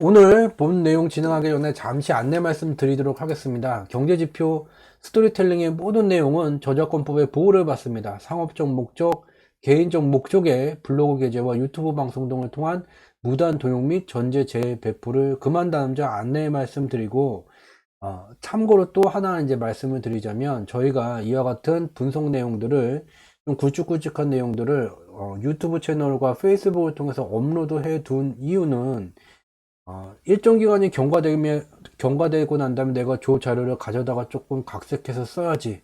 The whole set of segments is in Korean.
오늘 본 내용 진행하기 전에 잠시 안내 말씀 드리도록 하겠습니다. 경제지표 스토리텔링의 모든 내용은 저작권법의 보호를 받습니다. 상업적 목적, 개인적 목적의 블로그 게재와 유튜브 방송 등을 통한 무단 도용 및 전제 재배포를 금한다는 점 안내 말씀 드리고, 참고로 또 하나 이제 말씀을 드리자면, 저희가 이와 같은 분석 내용들을 좀 굵직굵직한 내용들을 유튜브 채널과 페이스북을 통해서 업로드해 둔 이유는 일정 기간이 경과되고 난 다음에 내가 조 자료를 가져다가 조금 각색해서 써야지.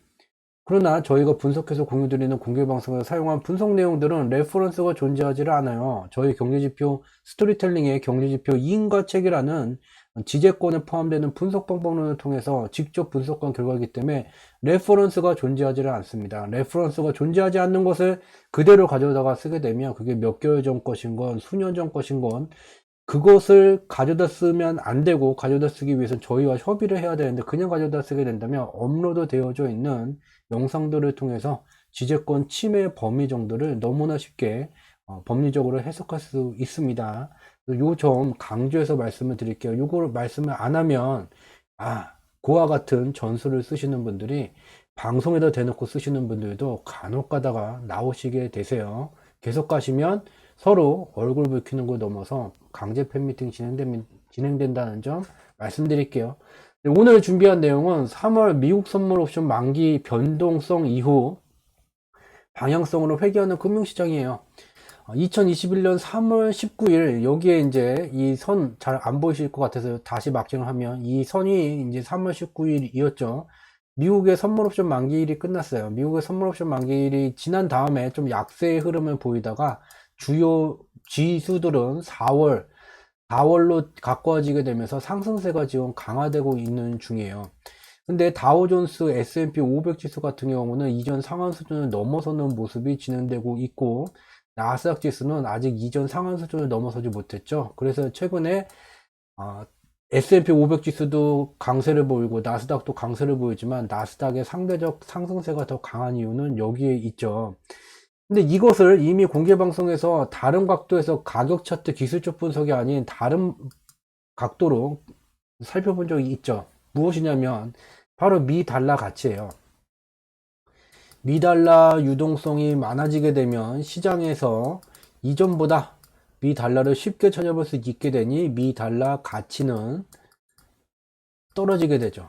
그러나 저희가 분석해서 공유드리는 공개방송에서 사용한 분석 내용들은 레퍼런스가 존재하지 않아요. 저희 경제지표 스토리텔링의 경제지표 이인과책이라는 지재권에 포함되는 분석 방법론을 통해서 직접 분석한 결과이기 때문에 레퍼런스가 존재하지 않습니다. 레퍼런스가 존재하지 않는 것을 그대로 가져다가 쓰게 되면 그게 몇 개월 전 것인 건 수년 전 것인 건 그것을 가져다 쓰면 안 되고, 가져다 쓰기 위해서 저희와 협의를 해야 되는데 그냥 가져다 쓰게 된다면 업로드 되어져 있는 영상들을 통해서 지재권 침해 범위 정도를 너무나 쉽게 법리적으로 해석할 수 있습니다. 요 점 강조해서 말씀을 드릴게요. 요걸 말씀을 안 하면 그와 같은 전술을 쓰시는 분들이 방송에다 대놓고 쓰시는 분들도 간혹 가다가 나오시게 되세요. 계속 가시면 서로 얼굴 붉히는 걸 넘어서 강제 팬미팅 진행된다는 점 말씀드릴게요. 오늘 준비한 내용은 3월 미국 선물 옵션 만기 변동성 이후 방향성으로 회귀하는 금융시장이에요. 2021년 3월 19일 여기에 이제 이 선 잘 안 보이실 것 같아서 다시 마킹을 하면 이 선이 이제 3월 19일이었죠. 미국의 선물옵션 만기일이 끝났어요. 미국의 선물옵션 만기일이 지난 다음에 좀 약세의 흐름을 보이다가 주요 지수들은 4월로 가까워지게 되면서 상승세가 지금 강화되고 있는 중이에요. 근데 다우존스 S&P 500 지수 같은 경우는 이전 상한 수준을 넘어서는 모습이 진행되고 있고, 나스닥 지수는 아직 이전 상한 수준을 넘어서지 못했죠. 그래서 최근에 S&P 500 지수도 강세를 보이고 나스닥도 강세를 보이지만 나스닥의 상대적 상승세가 더 강한 이유는 여기에 있죠. 근데 이것을 이미 공개 방송에서 다른 각도에서 가격 차트 기술적 분석이 아닌 다른 각도로 살펴본 적이 있죠. 무엇이냐면 바로 미 달러 가치예요. 미 달러 유동성이 많아지게 되면 시장에서 이전보다 미 달러를 쉽게 찾아볼 수 있게 되니 미 달러 가치는 떨어지게 되죠.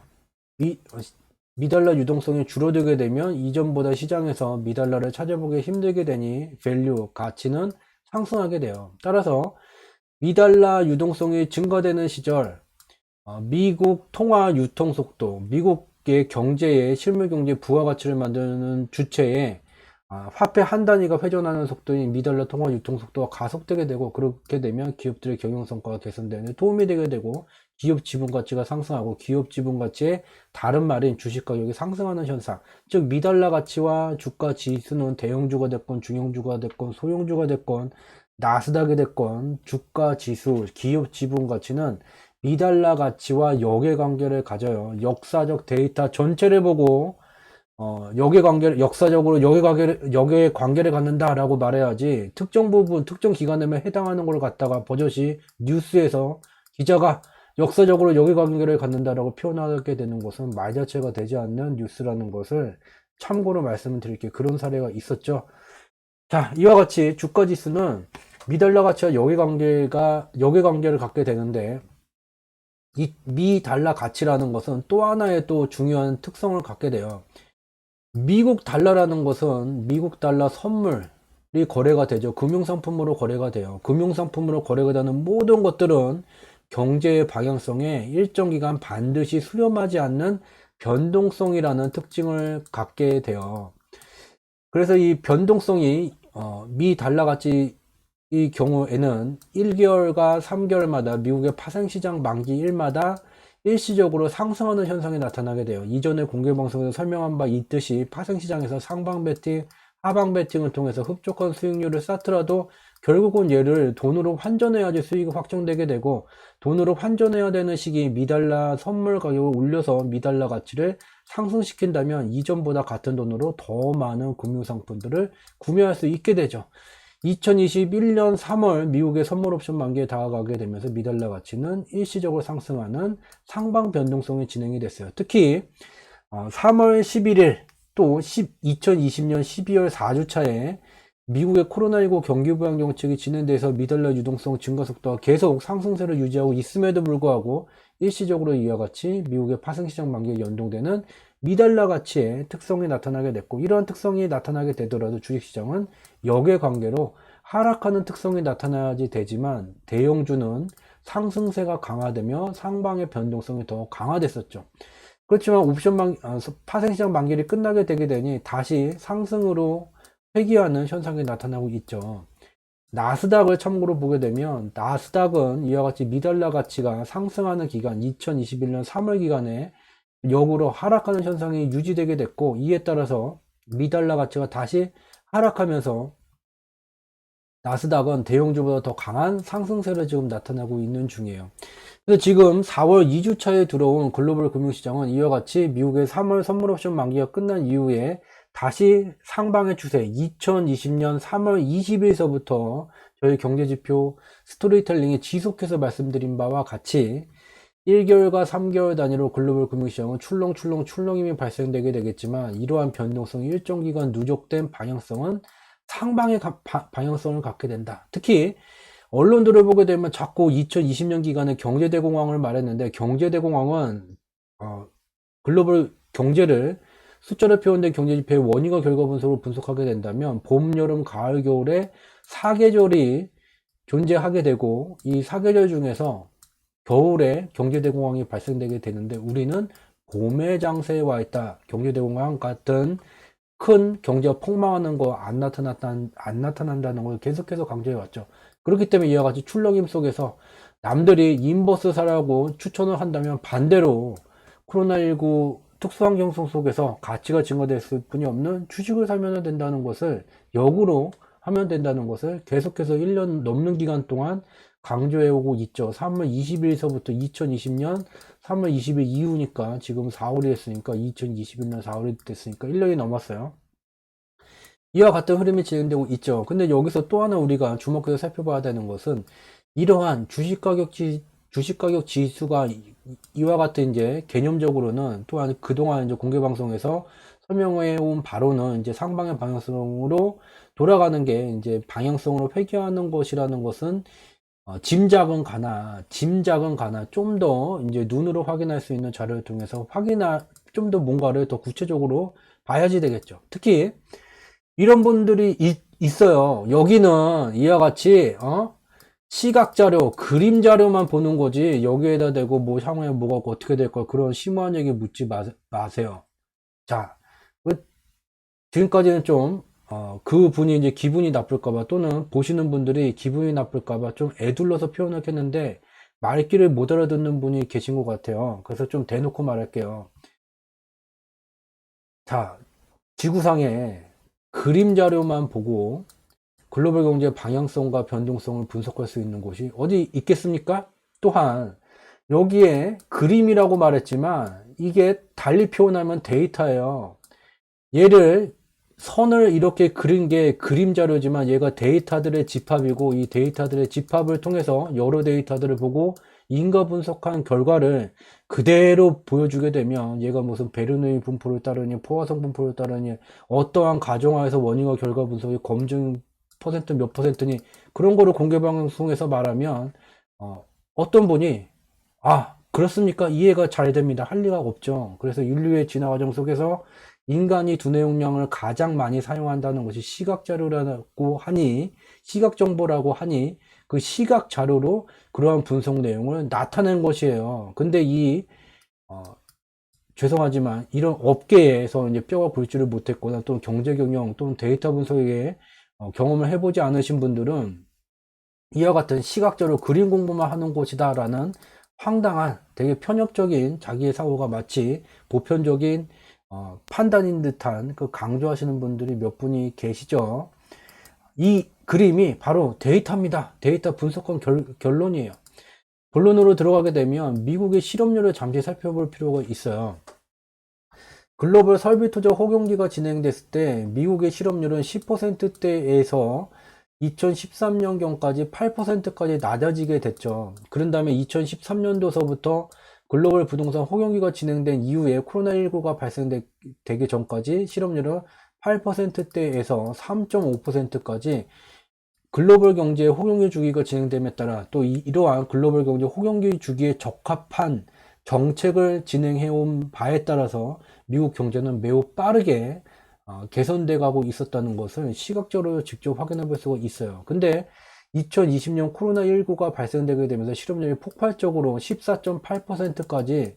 미달러 유동성이 줄어들게 되면 이전보다 시장에서 미달러를 찾아보기 힘들게 되니 밸류 가치는 상승하게 돼요. 따라서 미달러 유동성이 증가되는 시절 미국 통화 유통 속도, 미국의 경제의 실물 경제 부가가치를 만드는 주체의 화폐 한 단위가 회전하는 속도인 미달러 통화 유통 속도가 가속되게 되고, 그렇게 되면 기업들의 경영성과가 개선되는 데 도움이 되게 되고 기업 지분 가치가 상승하고 기업 지분 가치의 다른 말인 주식 가격이 상승하는 현상, 즉 미달러 가치와 주가 지수는 대형주가 됐건 중형주가 됐건 소형주가 됐건 나스닥이 됐건 주가 지수, 기업 지분 가치는 미달러 가치와 역의 관계를 가져요. 역사적 데이터 전체를 보고 역사적으로 역의 관계를 갖는다라고 말해야지, 특정 부분, 특정 기간에만 해당하는 걸 갖다가 버젓이 뉴스에서 기자가 역사적으로 역의 관계를 갖는다라고 표현하게 되는 것은 말 자체가 되지 않는 뉴스라는 것을 참고로 말씀을 드릴게요. 그런 사례가 있었죠. 자, 이와 같이 주가 지수는 미달러 가치와 역의 관계를 갖게 되는데, 이 미 달러 가치라는 것은 또 하나의 또 중요한 특성을 갖게 돼요. 미국 달러라는 것은 미국 달러 선물이 거래가 되죠. 금융상품으로 거래가 돼요. 금융상품으로 거래가 되는 모든 것들은 경제의 방향성에 일정 기간 반드시 수렴하지 않는 변동성이라는 특징을 갖게 돼요. 그래서 이 변동성이 미 달러 가치 이 경우에는 1개월과 3개월마다 미국의 파생시장 만기일마다 일시적으로 상승하는 현상이 나타나게 돼요. 이전에 공개방송에서 설명한 바 있듯이 파생시장에서 상방 베팅, 하방 베팅을 통해서 흡족한 수익률을 쌓더라도 결국은 얘를 돈으로 환전해야지 수익이 확정되게 되고, 돈으로 환전해야 되는 시기 미달러 선물 가격을 올려서 미달러 가치를 상승시킨다면 이전보다 같은 돈으로 더 많은 금융상품들을 구매할 수 있게 되죠. 2021년 3월 미국의 선물 옵션 만기에 다가가게 되면서 미달러 가치는 일시적으로 상승하는 상방 변동성이 진행이 됐어요. 특히 3월 11일 또 2020년 12월 4주차에 미국의 코로나19 경기 부양 정책이 진행돼서 미달러 유동성 증가 속도가 계속 상승세를 유지하고 있음에도 불구하고 일시적으로 이와 같이 미국의 파생시장 만기에 연동되는 미달러 가치의 특성이 나타나게 됐고, 이러한 특성이 나타나게 되더라도 주식시장은 역의 관계로 하락하는 특성이 나타나지 되지만 대형주는 상승세가 강화되며 상방의 변동성이 더 강화됐었죠. 그렇지만 파생시장 만기일이 끝나게 되게 되니 다시 상승으로 회귀하는 현상이 나타나고 있죠. 나스닥을 참고로 보게 되면 나스닥은 이와 같이 미달러 가치가 상승하는 기간 2021년 3월 기간에 역으로 하락하는 현상이 유지되게 됐고, 이에 따라서 미달러 가치가 다시 하락하면서 나스닥은 대형주보다 더 강한 상승세를 지금 나타나고 있는 중이에요. 그래서 지금 4월 2주차에 들어온 글로벌 금융시장은 이와 같이 미국의 3월 선물옵션 만기가 끝난 이후에 다시 상방의 추세, 2020년 3월 20일서부터 저희 경제지표 스토리텔링이 지속해서 말씀드린 바와 같이 1개월과 3개월 단위로 글로벌 금융시장은 출렁출렁 발생되게 되겠지만, 이러한 변동성이 일정 기간 누적된 방향성은 상방의 방향성을 갖게 된다. 특히 언론들을 보게 되면 자꾸 2020년 기간에 경제대공황을 말했는데, 경제대공황은 글로벌 경제를 숫자로 표현된 경제지표의 원인과 결과 분석으로 분석하게 된다면 봄, 여름, 가을, 겨울에 4계절이 존재하게 되고, 이 4계절 중에서 겨울에 경제대공황이 발생되게 되는데 우리는 봄의 장세에 와 있다. 경제대공황 같은 큰 경제가 폭망하는 거 안 나타난다는 걸 계속해서 강조해 왔죠. 그렇기 때문에 이와 같이 출렁임 속에서 남들이 인버스 사라고 추천을 한다면 반대로 코로나19 특수환경 속에서 가치가 증가됐을 뿐이 없는 주식을 사면 된다는 것을, 역으로 하면 된다는 것을 계속해서 1년 넘는 기간 동안 강조해오고 있죠. 3월 20일서부터 2020년 3월 20일 이후니까 지금 4월이 됐으니까 2021년 4월이 됐으니까 1년이 넘었어요. 이와 같은 흐름이 진행되고 있죠. 근데 여기서 또 하나 우리가 주목해서 살펴봐야 되는 것은, 이러한 주식가격 지수가 이와 같은 이제 개념적으로는 또한 그동안 이제 공개방송에서 설명해 온 바로는 이제 상방의 방향성으로 돌아가는 게 이제 방향성으로 회귀하는 것이라는 것은 짐작은 가나 좀 더 이제 눈으로 확인할 수 있는 자료를 통해서 좀 더 뭔가를 더 구체적으로 봐야지 되겠죠. 특히 이런 분들이 있어요. 여기는 이와 같이 시각 자료, 그림 자료만 보는 거지, 여기에다 대고 뭐 향후에 뭐가 어떻게 될 거, 그런 심오한 얘기 묻지 마세요. 자, 지금까지는 좀 그 분이 이제 기분이 나쁠까봐, 또는 보시는 분들이 기분이 나쁠까봐 좀 애둘러서 표현을 했는데 말귀를 못 알아듣는 분이 계신 것 같아요. 그래서 좀 대놓고 말할게요. 자, 지구상에 그림 자료만 보고 글로벌 경제의 방향성과 변동성을 분석할 수 있는 곳이 어디 있겠습니까? 또한 여기에 그림이라고 말했지만 이게 달리 표현하면 데이터예요. 얘를 선을 이렇게 그린 게 그림 자료지만 얘가 데이터들의 집합이고, 이 데이터들의 집합을 통해서 여러 데이터들을 보고 인과 분석한 결과를 그대로 보여주게 되면, 얘가 무슨 베르누이 분포를 따르니 포화성 분포를 따르니 어떠한 가정하에서 원인과 결과 분석이 검증 퍼센트 몇 퍼센트니, 그런 거를 공개 방송에서 말하면 어떤 분이 그렇습니까? 이해가 잘 됩니다. 할 리가 없죠. 그래서 인류의 진화 과정 속에서 인간이 두뇌 용량을 가장 많이 사용한다는 것이 시각 자료라고 하니, 시각 정보라고 하니, 그 시각 자료로 그러한 분석 내용을 나타낸 것이에요. 근데 죄송하지만 이런 업계에서 이제 뼈가 굵지를 못했거나 또 경제 경영 또는 데이터 분석에 경험을 해보지 않으신 분들은 이와 같은 시각 자료 그림 공부만 하는 곳이다 라는 황당한, 되게 편협적인 자기의 사고가 마치 보편적인 판단인 듯한 그 강조하시는 분들이 몇 분이 계시죠. 이 그림이 바로 데이터입니다. 데이터 분석한 결론이에요. 본론으로 들어가게 되면 미국의 실업률을 잠시 살펴볼 필요가 있어요. 글로벌 설비 투자 호경기가 진행됐을 때 미국의 실업률은 10%대에서 2013년경까지 8%까지 낮아지게 됐죠. 그런 다음에 2013년도서부터 글로벌 부동산 호경기가 진행된 이후에 코로나19가 발생되기 전까지 실업률은 8%대에서 3.5%까지 글로벌 경제 호경기 주기가 진행됨에 따라 또 이러한 글로벌 경제 호경기 주기에 적합한 정책을 진행해온 바에 따라서 미국 경제는 매우 빠르게 개선돼 가고 있었다는 것을 시각적으로 직접 확인해 볼 수가 있어요. 근데 2020년 코로나19가 발생되게 되면서 실업률이 폭발적으로 14.8%까지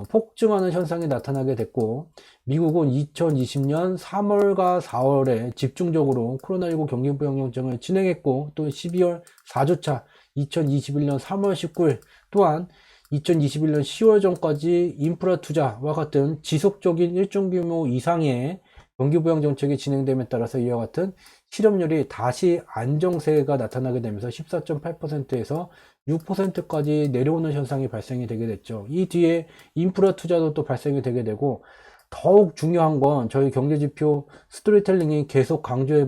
폭증하는 현상이 나타나게 됐고, 미국은 2020년 3월과 4월에 집중적으로 코로나19 경기 부양정책을 진행했고, 또 12월 4주차 2021년 3월 19일 또한 2021년 10월 전까지 인프라 투자와 같은 지속적인 일정 규모 이상의 경기부양 정책이 진행됨에 따라서 이와 같은 실업률이 다시 안정세가 나타나게 되면서 14.8%에서 6%까지 내려오는 현상이 발생이 되게 됐죠. 이 뒤에 인프라 투자도 또 발생이 되게 되고, 더욱 중요한 건 저희 경제지표 스토리텔링이 계속 강조해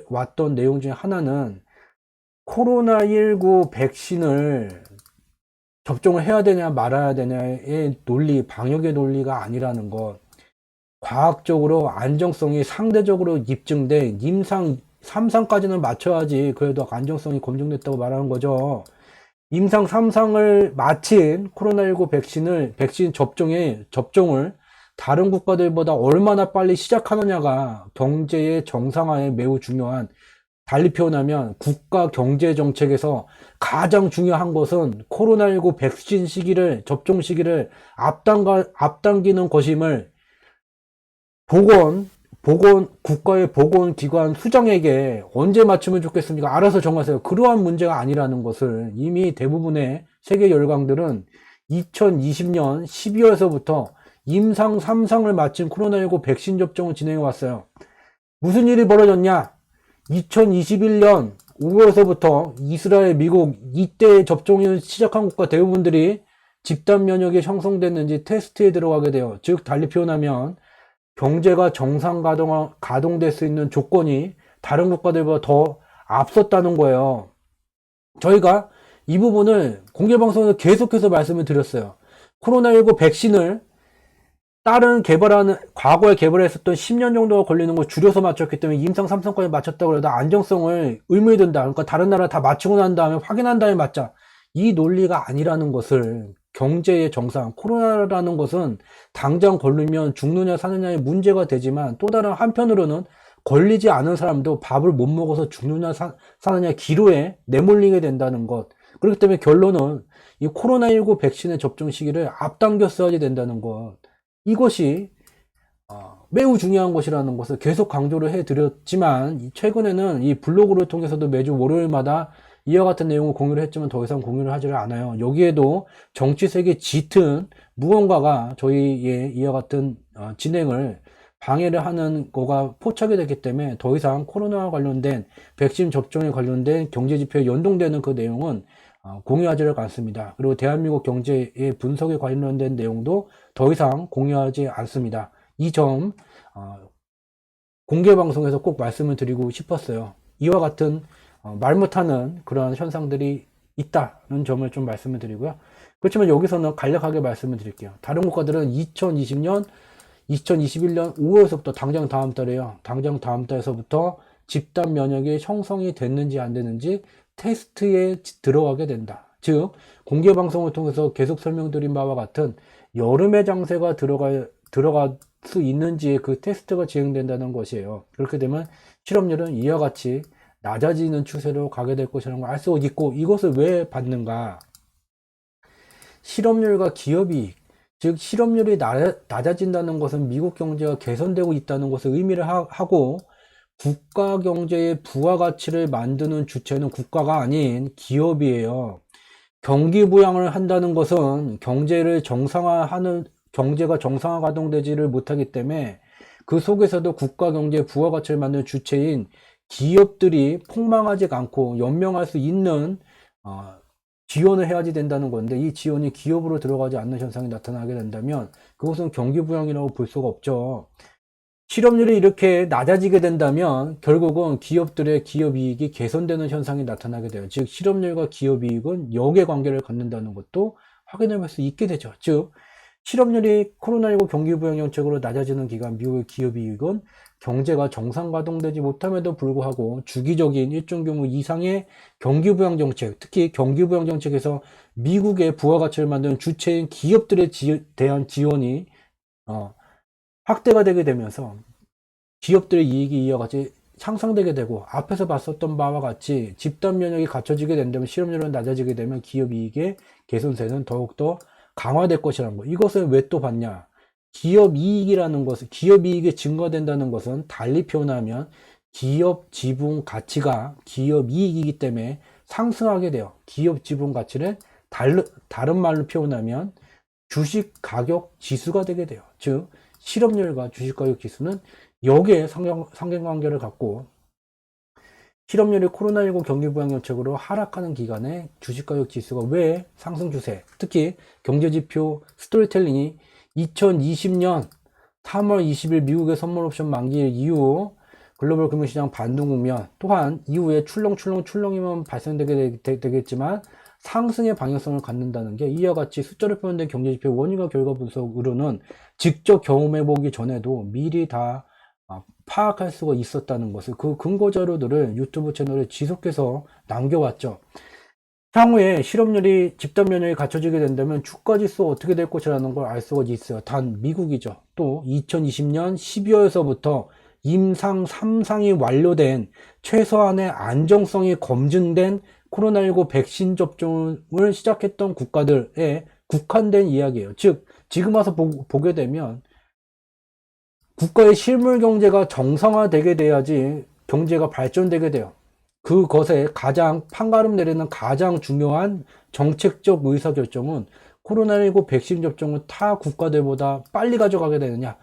왔던 내용 중에 하나는 코로나19 백신을 접종을 해야 되냐 말아야 되냐의 논리, 방역의 논리가 아니라는 것. 과학적으로 안정성이 상대적으로 입증된 임상 3상까지는 맞춰야지 그래도 안정성이 검증됐다고 말하는 거죠. 임상 3상을 마친 코로나19 백신 접종을 다른 국가들보다 얼마나 빨리 시작하느냐가 경제의 정상화에 매우 중요한, 달리 표현하면 국가 경제 정책에서 가장 중요한 것은 코로나19 백신 접종 시기를 앞당기는 것임을 국가의 보건기관 수장에게 언제 맞추면 좋겠습니까? 알아서 정하세요. 그러한 문제가 아니라는 것을 이미 대부분의 세계 열강들은 2020년 12월서부터 임상 3상을 마친 코로나19 백신 접종을 진행해 왔어요. 무슨 일이 벌어졌냐? 2021년 5월서부터 이스라엘, 미국 이때 접종을 시작한 국가 대부분들이 집단 면역이 형성됐는지 테스트에 들어가게 돼요. 즉 달리 표현하면 경제가 정상 가동될 수 있는 조건이 다른 국가들보다 더 앞섰다는 거예요. 저희가 이 부분을 공개방송에서 계속해서 말씀을 드렸어요. 코로나19 백신을 과거에 개발했었던 10년 정도가 걸리는 걸 줄여서 맞췄기 때문에 임상 3상까지 맞췄다고 해도 안정성을 의문이 든다. 그러니까 다른 나라 다 맞추고 난 다음에 확인한 다음에 맞자. 이 논리가 아니라는 것을, 경제의 정상, 코로나라는 것은 당장 걸리면 죽느냐 사느냐의 문제가 되지만, 또 다른 한편으로는 걸리지 않은 사람도 밥을 못 먹어서 죽느냐 사느냐 기로에 내몰리게 된다는 것. 그렇기 때문에 결론은 이 코로나19 백신의 접종 시기를 앞당겼어야 된다는 것. 이것이 매우 중요한 것이라는 것을 계속 강조를 해드렸지만, 최근에는 이 블로그를 통해서도 매주 월요일마다 이와 같은 내용을 공유를 했지만 더 이상 공유를 하지를 않아요. 여기에도 정치색이 짙은 무언가가 저희의 이와 같은 진행을 방해를 하는 거가 포착이 됐기 때문에 더 이상 코로나와 관련된 백신 접종에 관련된 경제지표에 연동되는 그 내용은 공유하지를 않습니다. 그리고 대한민국 경제의 분석에 관련된 내용도 더 이상 공유하지 않습니다. 이 점 공개방송에서 꼭 말씀을 드리고 싶었어요. 이와 같은 말 못하는 그런 현상들이 있다는 점을 좀 말씀을 드리고요. 그렇지만 여기서는 간략하게 말씀을 드릴게요. 다른 국가들은 2021년 5월서부터 당장 다음 달에요. 당장 다음 달에서부터 집단 면역이 형성이 됐는지 안 됐는지 테스트에 들어가게 된다. 즉 공개 방송을 통해서 계속 설명드린 바와 같은 여름의 장세가 들어갈 수 있는지 그 테스트가 진행된다는 것이에요. 그렇게 되면 실업률은 이와 같이 낮아지는 추세로 가게 될 것이라는 걸 알 수 있고, 이것을 왜 받는가? 실업률과 기업이익, 즉 실업률이 낮아진다는 것은 미국 경제가 개선되고 있다는 것을 의미를 하고, 국가 경제의 부가가치를 만드는 주체는 국가가 아닌 기업이에요. 경기 부양을 한다는 것은 경제가 정상화 가동되지를 못하기 때문에 그 속에서도 국가 경제의 부가가치를 만드는 주체인 기업들이 폭망하지 않고 연명할 수 있는 지원을 해야지 된다는 건데, 이 지원이 기업으로 들어가지 않는 현상이 나타나게 된다면 그것은 경기 부양이라고 볼 수가 없죠. 실업률이 이렇게 낮아지게 된다면 결국은 기업들의 기업이익이 개선되는 현상이 나타나게 돼요. 즉 실업률과 기업이익은 역의 관계를 갖는다는 것도 확인해 볼 수 있게 되죠. 즉 실업률이 코로나19 경기 부양 정책으로 낮아지는 기간 미국의 기업이익은 경제가 정상 가동되지 못함에도 불구하고 주기적인 일정 규모 이상의 경기 부양 정책, 특히 경기 부양 정책에서 미국의 부가가치를 만드는 주체인 기업들에 대한 지원이 확대가 되게 되면서 기업들의 이익이 이와 같이 향상되게 되고, 앞에서 봤었던 바와 같이 집단 면역이 갖춰지게 된다면 실업률은 낮아지게 되면 기업 이익의 개선세는 더욱더 강화될 것이라는 거. 이것을 왜 또 봤냐? 기업 이익이라는 것은, 기업 이익이 증가된다는 것은 달리 표현하면 기업 지분 가치가 기업 이익이기 때문에 상승하게 돼요. 기업 지분 가치를 다른 말로 표현하면 주식 가격 지수가 되게 돼요. 즉 실업률과 주식 가격 지수는 여기에 상관관계를 갖고, 실업률이 코로나19 경기 부양 정책으로 하락하는 기간에 주식가격 지수가 왜 상승 추세, 특히 경제지표 스토리텔링이 2020년 3월 20일 미국의 선물 옵션 만기 이후 글로벌 금융시장 반등 국면, 또한 이후에 출렁이면 발생되게 되겠지만 상승의 방향성을 갖는다는 게 이와 같이 숫자로 표현된 경제지표 원인과 결과 분석으로는 직접 경험해보기 전에도 미리 다 파악할 수가 있었다는 것을, 그 근거 자료들을 유튜브 채널에 지속해서 남겨왔죠. 향후에 실업률이 집단 면역이 갖춰지게 된다면 주가지수 어떻게 될 것이라는 걸 알 수가 있어요. 단 미국이죠. 또 2020년 12월에서부터 임상 3상이 완료된 최소한의 안정성이 검증된 코로나19 백신 접종을 시작했던 국가들에 국한된 이야기예요. 즉 지금 와서 보게 되면 국가의 실물 경제가 정상화되게 돼야지 경제가 발전되게 돼요. 그것에 가장 판가름 내리는 가장 중요한 정책적 의사결정은 코로나19 백신 접종을 타 국가들보다 빨리 가져가게 되느냐,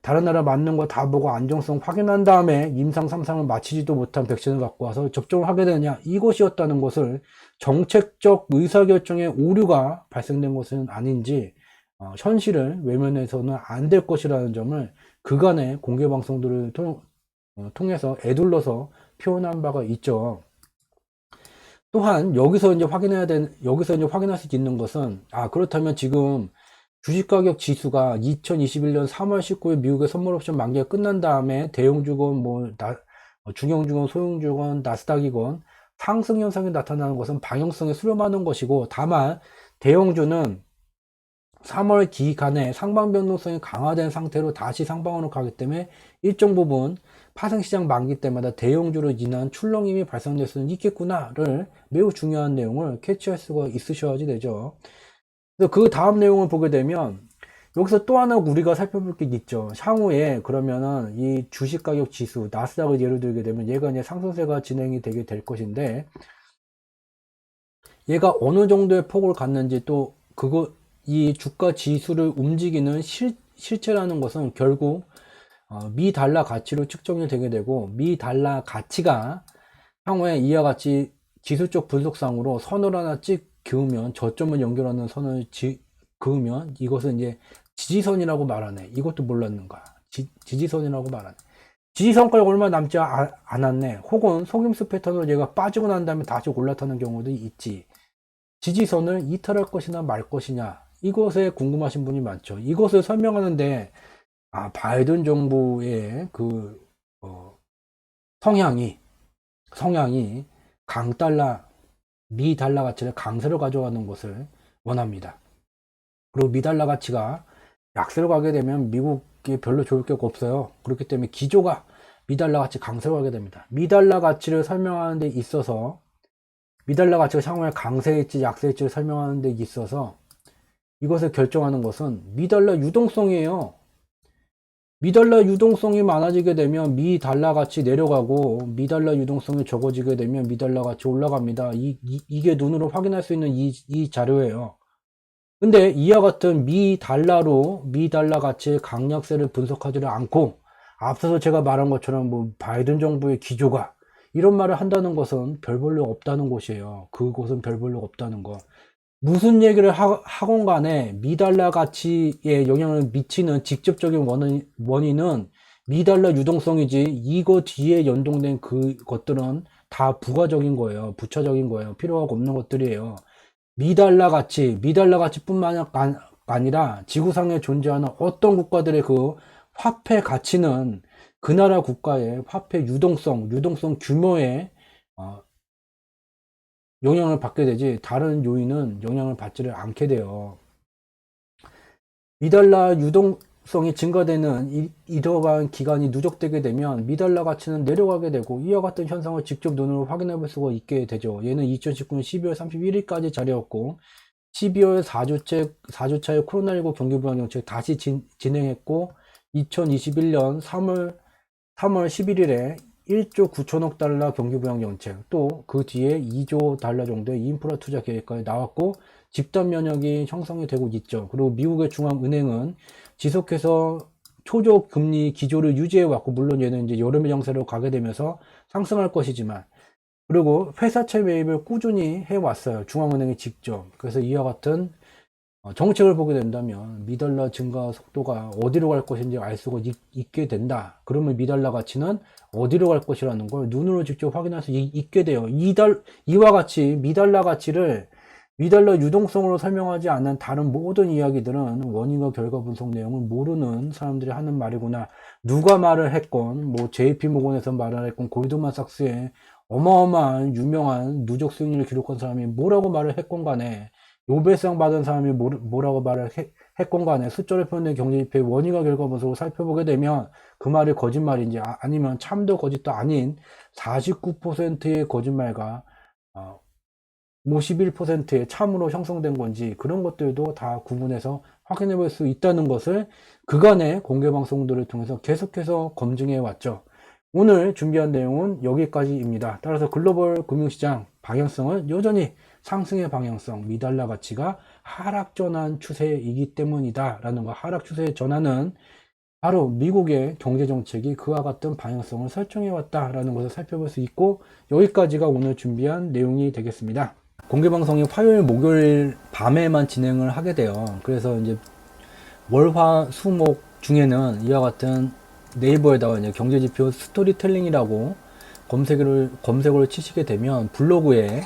다른 나라 맞는 거 다 보고 안정성 확인한 다음에 임상 3상을 마치지도 못한 백신을 갖고 와서 접종을 하게 되느냐, 이것이었다는 것을, 정책적 의사결정에 오류가 발생된 것은 아닌지 현실을 외면해서는 안 될 것이라는 점을 그간의 공개 방송들을 통해서 애둘러서 표현한 바가 있죠. 또한 여기서 이제 확인할 수 있는 것은, 그렇다면 지금 주식가격 지수가 2021년 3월 19일 미국의 선물옵션 만기가 끝난 다음에 대형주건 중형주건 소형주건 나스닥이건 상승 현상이 나타나는 것은 방향성에 수렴하는 것이고, 다만 대형주는 3월 기간에 상방 변동성이 강화된 상태로 다시 상방으로 가기 때문에 일정 부분 파생시장 만기 때마다 대형주로 인한 출렁임이 발생될 수는 있겠구나를 매우 중요한 내용을 캐치할 수가 있으셔야지 되죠. 그래서 그 다음 내용을 보게 되면 여기서 또 하나 우리가 살펴볼 게 있죠. 향후에 그러면은 이 주식가격 지수 나스닥을 예를 들게 되면 얘가 이제 상승세가 진행이 되게 될 것인데, 얘가 어느 정도의 폭을 갖는지, 또 이 주가 지수를 움직이는 실체라는 것은 결국 미 달러 가치로 측정이 되게 되고, 미 달러 가치가 향후에 이와 같이 지수적 분석상으로 선을 하나 그으면, 저점을 연결하는 선을 그으면 이것은 이제 지지선이라고 말하네. 이것도 몰랐는가? 지지선이라고 말하네. 지지선까지 얼마 남지 않았네. 혹은 속임수 패턴으로 얘가 빠지고 난 다음에 다시 올라타는 경우도 있지. 지지선을 이탈할 것이나 말 것이냐, 이것에 궁금하신 분이 많죠. 이것을 설명하는데 바이든 정부의 그 성향이 미 달러 가치를 강세로 가져가는 것을 원합니다. 그리고 미 달러 가치가 약세로 가게 되면 미국이 별로 좋을 게 없어요. 그렇기 때문에 기조가 미 달러 가치 강세로 가게 됩니다. 미 달러 가치를 설명하는 데 있어서, 미 달러 가치가 향후에 강세일지 약세일지를 설명하는 데 있어서 이것을 결정하는 것은 미 달러 유동성이에요. 미 달러 유동성이 많아지게 되면 미 달러 가치 내려가고, 미 달러 유동성이 적어지게 되면 미 달러 가치 올라갑니다. 이게 눈으로 확인할 수 있는 이 자료예요. 근데 이와 같은 미 달러 가치의 강약세를 분석하지를 않고, 앞서서 제가 말한 것처럼 바이든 정부의 기조가 이런 말을 한다는 것은 별 볼 일 없다는 것이에요. 그것은 별 볼 일 없다는 것. 무슨 얘기를 하건 간에 미 달러 가치에 영향을 미치는 직접적인 원인은 미달러 유동성이지 이거 뒤에 연동된 그 것들은 다 부가적인 거예요. 부차적인 거예요. 필요가 없는 것들이에요. 미달러 가치뿐만 아니라 지구상에 존재하는 어떤 국가들의 그 화폐 가치는 그 나라 국가의 화폐 유동성 규모에 어, 영향을 받게 되지 다른 요인은 영향을 받지를 않게 돼요. 미달러 유동성이 증가되는 이러한 기간이 누적되게 되면 미달러 가치는 내려가게 되고 이와 같은 현상을 직접 눈으로 확인해 볼 수가 있게 되죠. 얘는 2019년 12월 31일까지 자리였고 12월 4주차의 코로나19 경기 부양 정책 다시 진행했고 2021년 3월 11일에 1조 9천억 달러 경기 부양 정책, 또 그 뒤에 2조 달러 정도의 인프라 투자 계획까지 나왔고 집단 면역이 형성이 되고 있죠. 그리고 미국의 중앙은행은 지속해서 초저 금리 기조를 유지해 왔고, 물론 얘는 이제 여름의 정세로 가게 되면서 상승할 것이지만, 그리고 회사채 매입을 꾸준히 해왔어요. 중앙은행이 직접. 그래서 이와 같은 정책을 보게 된다면 미달러 증가 속도가 어디로 갈 것인지 알 수가 있게 된다. 그러면 미달러 가치는 어디로 갈 것이라는 걸 눈으로 직접 확인할 수 있게 돼요. 이와 같이 미달러 가치를 미달러 유동성으로 설명하지 않는 다른 모든 이야기들은 원인과 결과 분석 내용을 모르는 사람들이 하는 말이구나. 누가 말을 했건, 뭐 JP모건에서 말을 했건, 골드만삭스의 어마어마한 유명한 누적 수익률을 기록한 사람이 뭐라고 말을 했건 간에, 노벨상 받은 사람이 뭐라고 말을 했건 간에 숫자를 표현된 경제지표의 원인과 결과 분석을 살펴보게 되면 그 말이 거짓말인지 아니면 참도 거짓도 아닌 49%의 거짓말과 51%의 참으로 형성된 건지 그런 것들도 다 구분해서 확인해 볼 수 있다는 것을 그간의 공개 방송들을 통해서 계속해서 검증해 왔죠. 오늘 준비한 내용은 여기까지입니다. 따라서 글로벌 금융시장 방향성은 여전히 상승의 방향성, 미달러 가치가 하락 전환 추세이기 때문이다 라는 거. 하락 추세의 전환은 바로 미국의 경제정책이 그와 같은 방향성을 설정해 왔다라는 것을 살펴볼 수 있고, 여기까지가 오늘 준비한 내용이 되겠습니다. 공개방송이 화요일, 목요일 밤에만 진행을 하게 돼요. 그래서 이제 월, 화, 수, 목 중에는 이와 같은 네이버에다가 이제 경제지표 스토리텔링이라고 검색어를 치시게 되면 블로그에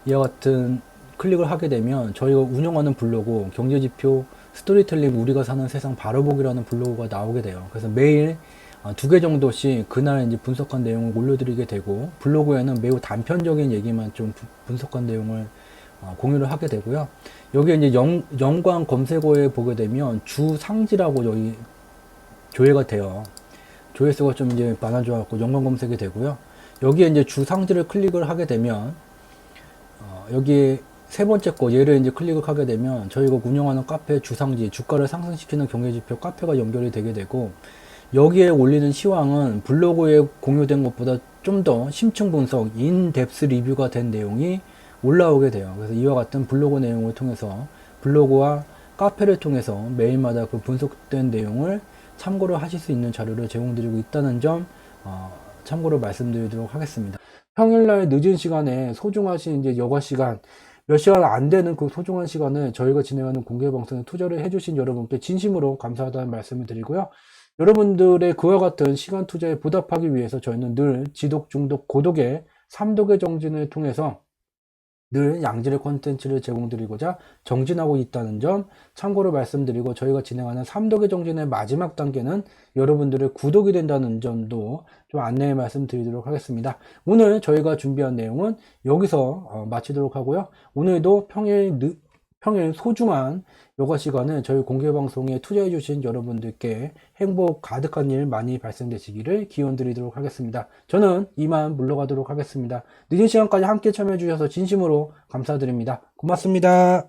이와 같은 클릭을 하게 되면 저희가 운영하는 블로그 경제지표 스토리텔링 우리가 사는 세상 바로보기라는 블로그가 나오게 돼요. 그래서 매일 2개 정도씩 그날 이제 분석한 내용을 올려드리게 되고, 블로그에는 매우 단편적인 얘기만 좀 분석한 내용을 공유를 하게 되고요. 여기에 이제 연관 검색어에 보게 되면 주상지라고 여기 조회가 돼요. 조회수가 좀 이제 많아져갖고 연관 검색이 되고요. 여기에 이제 주상지를 클릭을 하게 되면 여기 세 번째 거 얘를 이제 클릭을 하게 되면 저희가 운영하는 카페 주상지, 주가를 상승시키는 경제지표 카페가 연결이 되게 되고, 여기에 올리는 시황은 블로그에 공유된 것보다 좀 더 심층 분석, 인덱스 리뷰가 된 내용이 올라오게 돼요. 그래서 이와 같은 블로그 내용을 통해서, 블로그와 카페를 통해서 매일마다 그 분석된 내용을 참고를 하실 수 있는 자료를 제공드리고 있다는 점 참고로 말씀드리도록 하겠습니다. 평일날 늦은 시간에 소중하신 이제 여가 시간, 몇 시간 안 되는 그 소중한 시간을 저희가 진행하는 공개 방송에 투자를 해주신 여러분께 진심으로 감사하다는 말씀을 드리고요. 여러분들의 그와 같은 시간 투자에 보답하기 위해서 저희는 늘 지독, 중독, 고독의 3독의 정진을 통해서 늘 양질의 콘텐츠를 제공드리고자 정진하고 있다는 점 참고로 말씀드리고, 저희가 진행하는 3독의 정진의 마지막 단계는 여러분들의 구독이 된다는 점도 좀 안내 말씀드리도록 하겠습니다. 오늘 저희가 준비한 내용은 여기서 마치도록 하고요. 오늘도 평일 소중한 여가 시간을 저희 공개 방송에 투자해 주신 여러분들께 행복 가득한 일 많이 발생되시기를 기원 드리도록 하겠습니다. 저는 이만 물러가도록 하겠습니다. 늦은 시간까지 함께 참여해 주셔서 진심으로 감사드립니다. 고맙습니다.